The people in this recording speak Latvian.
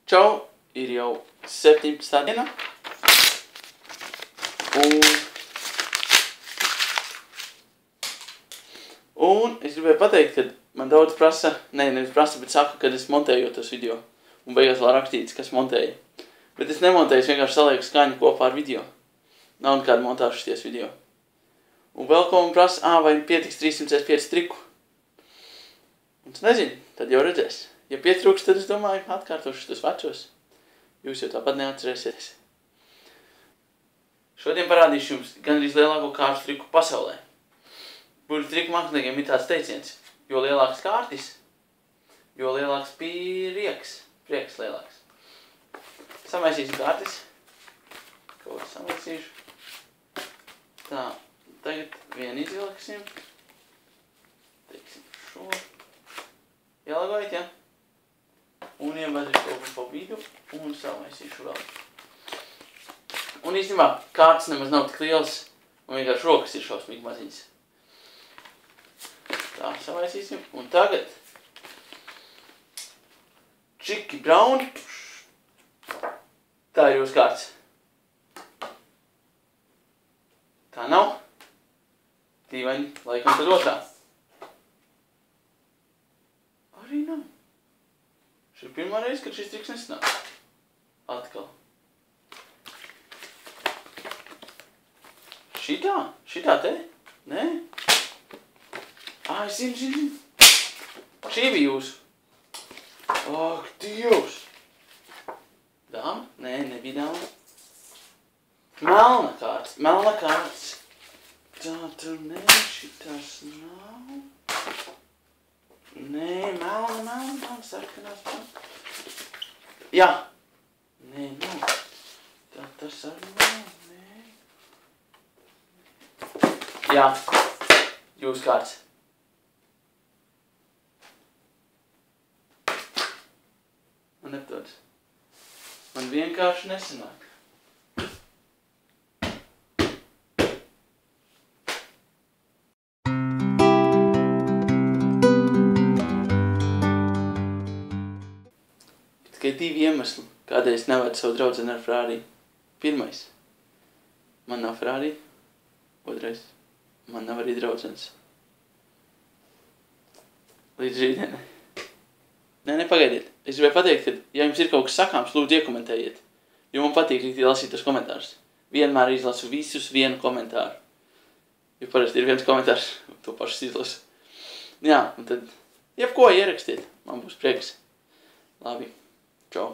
Čau, ir jau 17. diena. Un es gribēju pateikt, ka man daudz prasa, nevis prasa, bet saka, kad es montēju tos video. Un beigās vēl rakstīts, kas montēja. Bet es nemontēju, es vienkārši salieku skaņu kopā ar video. Nav nekāda montāžas ties video. Un vēl ko man prasa, vai pietiks 305 triku. Un es nezinu, tad jau redzēs. Ja pietrūks, tad es domāju, atkārtošu tos vecos. Jūs jau tāpat neatcerēsieties. Šodien parādīšu jums gandrīz lielāko kārtu triku pasaulē. Burvju triku māksliniekiem ir tāds teiciens, jo lielāks kārtis, jo lielāks prieks. Prieks lielāks. Samaisīsim kārtis. Kaut ko samaisīšu. Tā, tagad vienu izvilksim. Teiksim šo. Ielagojat, ja? Un ievazīšu kaut ko pa vidu un samaisīšu vēl. Un īstenībā kārtas nemaz nav tik liels un vienkārši rokas ir šausmīgi maziņas. Tā, samaisīsim. Un tagad čiki brauni. Tā ir jūsu kārtas. Tā nav. Tīvaini, laikam tad otrā. Arī nav. Šī ir pirmā reize, kad šis triks nesanāk. Atkal. Šitā te? Nē? Es zinu. Šī bija jūsu. Ak, Dievs! Dāma? Nē, nebija dāma. Melna kārts. Tā, tur nē, šitās nav. Nē, melna, sarkanās. Jā. Nē, nav. Tā, tas arī nav. Nē. Jā. Jūs kārts. Man nepadodas. Man vienkārši nesanāk. Tikai 2 iemesli, kādēļ es nevedu savu draudzeni ar Ferrari. Pirmais. Man nav Ferrari. Otrais. Man nav arī draudzenes. Līdz rītdienai. Nē, pagaidiet. Es gribēju pateikt, ka, ja jums ir kaut kas sakāms, lūdzu iekomentējiet. Jo man patīk rīktī lasīt tos komentārus. Vienmēr izlasu visus vienu komentāru. Jo parasti ir viens komentārs, to pašas izlasu. Jā, un tad, jebko ierakstiet. Man būs prieks. Labi. Čau.